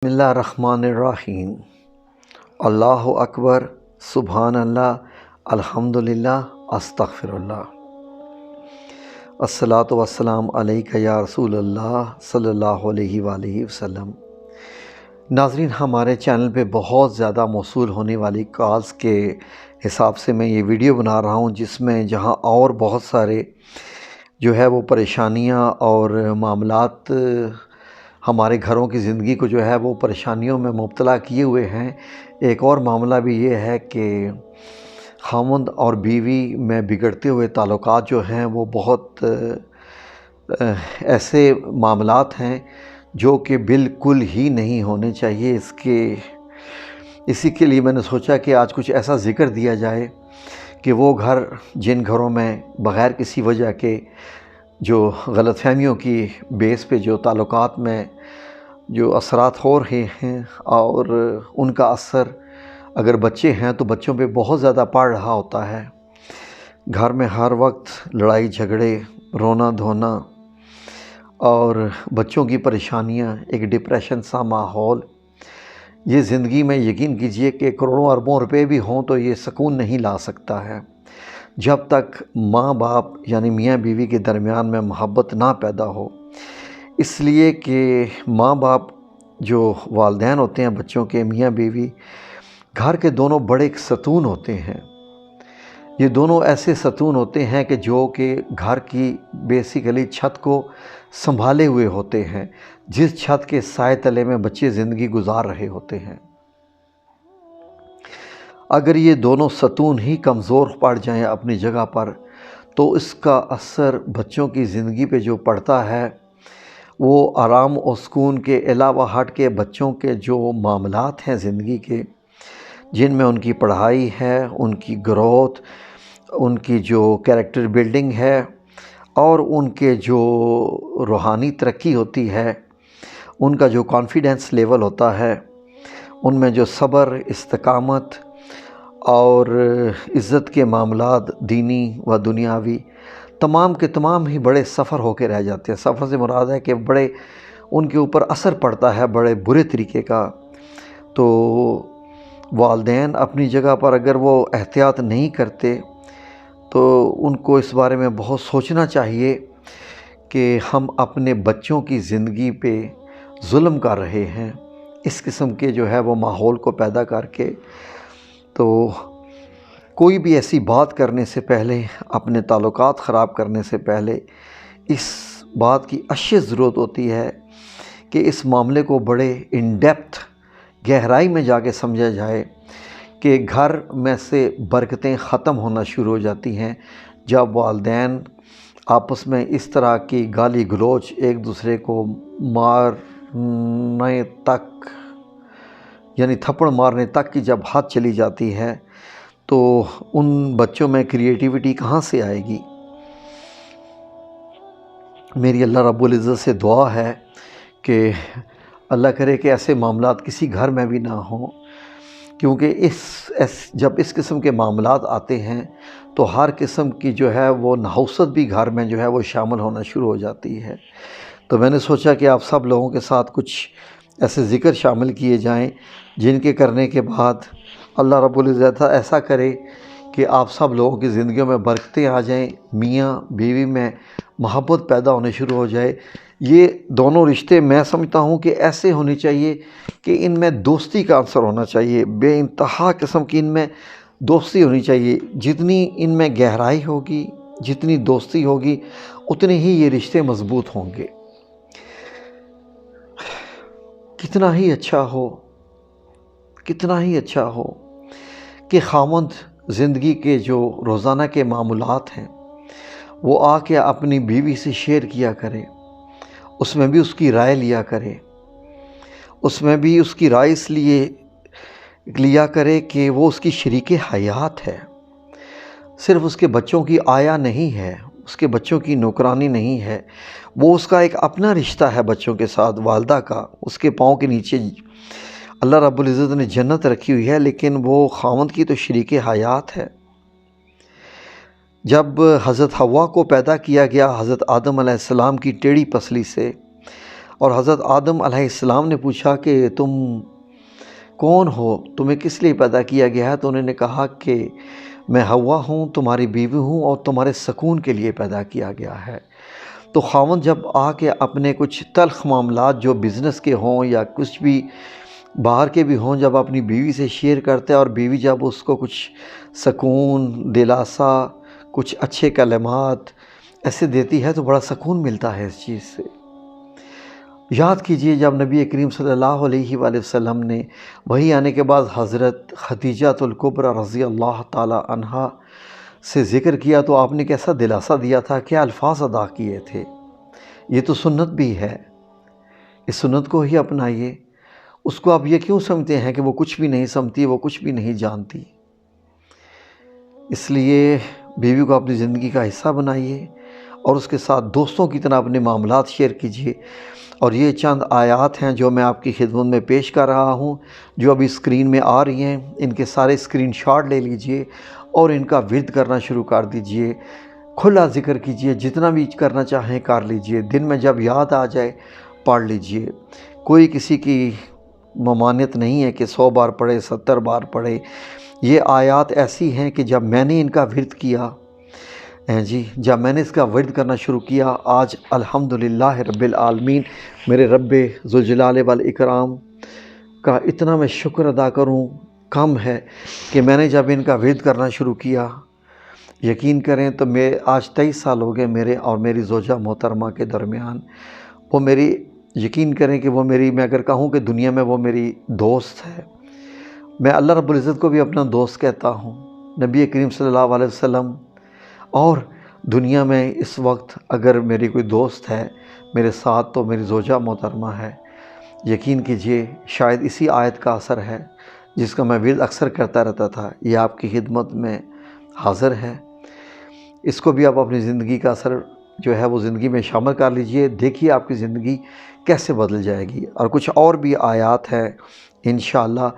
بسم اللہ الرحمن الرحیم۔ اللہ اکبر، سبحان اللہ، الحمدللہ، استغفر اللہ۔ الصلاۃ والسلام علیک یا رسول اللہ صلی اللہ علیہ وآلہ وسلم۔ ناظرین، ہمارے چینل پہ بہت زیادہ موصول ہونے والی کالز کے حساب سے میں یہ ویڈیو بنا رہا ہوں، جس میں جہاں اور بہت سارے جو ہے وہ پریشانیاں اور معاملات ہمارے گھروں کی زندگی کو جو ہے وہ پریشانیوں میں مبتلا کیے ہوئے ہیں، ایک اور معاملہ بھی یہ ہے کہ خاوند اور بیوی میں بگڑتے ہوئے تعلقات جو ہیں وہ بہت ایسے معاملات ہیں جو کہ بالکل ہی نہیں ہونے چاہیے۔ اسی کے لیے میں نے سوچا کہ آج کچھ ایسا ذکر دیا جائے کہ وہ گھر جن گھروں میں بغیر کسی وجہ کے جو غلط فہمیوں کی بیس پہ جو تعلقات میں جو اثرات ہو رہے ہیں، اور ان کا اثر اگر بچے ہیں تو بچوں پہ بہت زیادہ پڑ رہا ہوتا ہے۔ گھر میں ہر وقت لڑائی جھگڑے، رونا دھونا اور بچوں کی پریشانیاں، ایک ڈپریشن سا ماحول، یہ زندگی میں یقین کیجئے کہ کروڑوں اربوں روپے بھی ہوں تو یہ سکون نہیں لا سکتا ہے جب تک ماں باپ یعنی میاں بیوی کے درمیان میں محبت نہ پیدا ہو۔ اس لیے کہ ماں باپ جو والدین ہوتے ہیں بچوں کے، میاں بیوی، گھر کے دونوں بڑے ایک ستون ہوتے ہیں۔ یہ دونوں ایسے ستون ہوتے ہیں کہ جو کہ گھر کی بیسیکلی چھت کو سنبھالے ہوئے ہوتے ہیں، جس چھت کے سائے تلے میں بچے زندگی گزار رہے ہوتے ہیں۔ اگر یہ دونوں ستون ہی کمزور پڑ جائیں اپنی جگہ پر تو اس کا اثر بچوں کی زندگی پہ جو پڑتا ہے وہ آرام و سکون کے علاوہ ہٹ کے بچوں کے جو معاملات ہیں زندگی کے، جن میں ان کی پڑھائی ہے، ان کی گروتھ، ان کی جو کیریکٹر بلڈنگ ہے اور ان کے جو روحانی ترقی ہوتی ہے، ان کا جو کانفیڈنس لیول ہوتا ہے، ان میں جو صبر، استقامت اور عزت کے معاملات دینی و دنیاوی تمام کے تمام ہی بڑے سفر ہو کے رہ جاتے ہیں۔ سفر سے مراد ہے کہ بڑے ان کے اوپر اثر پڑتا ہے بڑے برے طریقے کا۔ تو والدین اپنی جگہ پر اگر وہ احتیاط نہیں کرتے تو ان کو اس بارے میں بہت سوچنا چاہیے کہ ہم اپنے بچوں کی زندگی پہ ظلم کر رہے ہیں اس قسم کے جو ہے وہ ماحول کو پیدا کر کے۔ تو کوئی بھی ایسی بات کرنے سے پہلے، اپنے تعلقات خراب کرنے سے پہلے اس بات کی اشد ضرورت ہوتی ہے کہ اس معاملے کو بڑے ان ڈیپتھ گہرائی میں جا کے سمجھا جائے کہ گھر میں سے برکتیں ختم ہونا شروع ہو جاتی ہیں جب والدین آپس میں اس طرح کی گالی گلوچ، ایک دوسرے کو مارنے تک یعنی تھپڑ مارنے تک کی جب حد چلی جاتی ہے تو ان بچوں میں کریٹیوٹی کہاں سے آئے گی؟ میری اللہ رب العزت سے دعا ہے کہ اللہ کرے کہ ایسے معاملات کسی گھر میں بھی نہ ہوں، کیونکہ جب اس قسم کے معاملات آتے ہیں تو ہر قسم کی جو ہے وہ نحوست بھی گھر میں جو ہے وہ شامل ہونا شروع ہو جاتی ہے۔ تو میں نے سوچا کہ آپ سب لوگوں کے ساتھ کچھ ایسے ذکر شامل کیے جائیں جن کے کرنے کے بعد اللہ رب العزت ایسا کرے کہ آپ سب لوگوں کی زندگیوں میں برکتیں آ جائیں، میاں بیوی میں محبت پیدا ہونے شروع ہو جائے۔ یہ دونوں رشتے میں سمجھتا ہوں کہ ایسے ہونے چاہیے کہ ان میں دوستی کا عنصر ہونا چاہیے، بے انتہا قسم کی ان میں دوستی ہونی چاہیے۔ جتنی ان میں گہرائی ہوگی، جتنی دوستی ہوگی، اتنے ہی یہ رشتے مضبوط ہوں گے۔ کتنا ہی اچھا ہو کہ خاوند زندگی کے جو روزانہ کے معاملات ہیں وہ آ کے اپنی بیوی سے شیئر کیا کرے، اس میں بھی اس کی رائے لیا کرے، اس میں بھی اس کی رائے اس لیے لیا کرے کہ وہ اس کی شریک حیات ہے، صرف اس کے بچوں کی آیا نہیں ہے، اس کے بچوں کی نوکرانی نہیں ہے، وہ اس کا ایک اپنا رشتہ ہے بچوں کے ساتھ، والدہ کا۔ اس کے پاؤں کے نیچے اللہ رب العزت نے جنت رکھی ہوئی ہے، لیکن وہ خاوند کی تو شریک حیات ہے۔ جب حضرت حوا کو پیدا کیا گیا حضرت آدم علیہ السلام کی ٹیڑھی پسلی سے، اور حضرت آدم علیہ السلام نے پوچھا کہ تم کون ہو، تمہیں کس لیے پیدا کیا گیا ہے؟ تو انہوں نے کہا کہ میں حوا ہوں، تمہاری بیوی ہوں، اور تمہارے سکون کے لیے پیدا کیا گیا ہے۔ تو خاوند جب آ کے اپنے کچھ تلخ معاملات جو بزنس کے ہوں یا کچھ بھی باہر کے بھی ہوں، جب اپنی بیوی سے شیئر کرتا ہے، اور بیوی جب اس کو کچھ سکون، دلاسا، کچھ اچھے کلمات ایسے دیتی ہے تو بڑا سکون ملتا ہے اس چیز سے۔ یاد کیجئے جب نبی کریم صلی اللہ علیہ وآلہ وسلم نے وحی آنے کے بعد حضرت خدیجہ الکبریٰ رضی اللہ تعالی عنہا سے ذکر کیا تو آپ نے کیسا دلاسا دیا تھا، کیا الفاظ ادا کیے تھے۔ یہ تو سنت بھی ہے، اس سنت کو ہی اپنائیے۔ اس کو آپ یہ کیوں سمجھتے ہیں کہ وہ کچھ بھی نہیں سمجھتی، وہ کچھ بھی نہیں جانتی؟ اس لیے بیوی کو اپنی زندگی کا حصہ بنائیے اور اس کے ساتھ دوستوں کی طرح اپنے معاملات شیئر کیجیے۔ اور یہ چند آیات ہیں جو میں آپ کی خدمت میں پیش کر رہا ہوں، جو ابھی اسکرین میں آ رہی ہیں، ان کے سارے اسکرین شاٹ لے لیجئے اور ان کا ورد کرنا شروع کر دیجئے۔ کھلا ذکر کیجئے، جتنا بھی کرنا چاہیں کر لیجئے، دن میں جب یاد آ جائے پڑھ لیجئے۔ کوئی کسی کی ممانعت نہیں ہے کہ 100 بار پڑھے، 70 بار پڑھے۔ یہ آیات ایسی ہیں کہ جب میں نے ان کا ورد کیا، جب میں نے اس کا ورد کرنا شروع کیا، آج الحمدللہ رب العالمین، میرے رب ذوالجلال والاکرام کا اتنا میں شکر ادا کروں کم ہے کہ میں نے جب ان کا ورد کرنا شروع کیا، یقین کریں تو میں آج 23 سال ہو گئے میرے اور میری زوجہ محترمہ کے درمیان۔ وہ میری، یقین کریں کہ وہ میری، میں اگر کہوں کہ دنیا میں وہ میری دوست ہے۔ میں اللہ رب العزت کو بھی اپنا دوست کہتا ہوں، نبی کریم صلی اللہ علیہ وسلم، اور دنیا میں اس وقت اگر میری کوئی دوست ہے میرے ساتھ تو میری زوجہ محترمہ ہے۔ یقین کیجئے شاید اسی آیت کا اثر ہے جس کا میں ورد اکثر کرتا رہتا تھا، یہ آپ کی خدمت میں حاضر ہے۔ اس کو بھی آپ اپنی زندگی کا اثر جو ہے وہ زندگی میں شامل کر لیجئے، دیکھیے آپ کی زندگی کیسے بدل جائے گی۔ اور کچھ اور بھی آیات ہیں انشاءاللہ،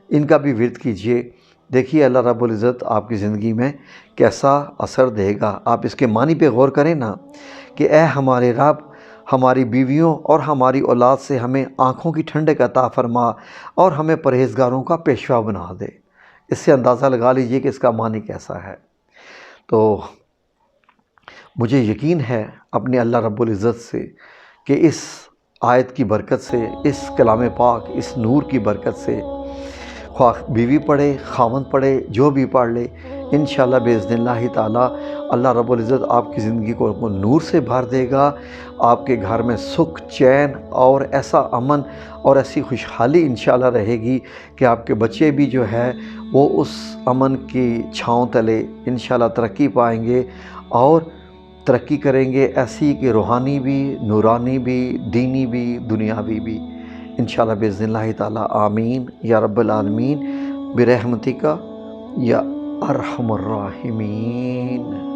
ان کا بھی ورد کیجئے، دیکھیے اللہ رب العزت آپ کی زندگی میں کیسا اثر دے گا۔ آپ اس کے معنی پہ غور کریں نا کہ اے ہمارے رب، ہماری بیویوں اور ہماری اولاد سے ہمیں آنکھوں کی ٹھنڈک عطا فرما اور ہمیں پرہیزگاروں کا پیشوا بنا دے۔ اس سے اندازہ لگا لیجئے کہ اس کا معنی کیسا ہے۔ تو مجھے یقین ہے اپنے اللہ رب العزت سے کہ اس آیت کی برکت سے، اس کلام پاک، اس نور کی برکت سے، خواہ بیوی پڑھے، خاوند پڑھے، جو بھی پڑھ لے، انشاءاللہ باذن اللہ تعالی اللہ رب العزت آپ کی زندگی کو نور سے بھر دے گا۔ آپ کے گھر میں سکھ، چین اور ایسا امن اور ایسی خوشحالی انشاءاللہ رہے گی کہ آپ کے بچے بھی جو ہے وہ اس امن کی چھاؤں تلے انشاءاللہ ترقی پائیں گے اور ترقی کریں گے، ایسی کہ روحانی بھی، نورانی بھی، دینی بھی، دنیاوی بھی، انشاءاللہ باذن اللہ تعالی۔ آمین یا رب العالمین برحمتک یا ارحم الراحمین۔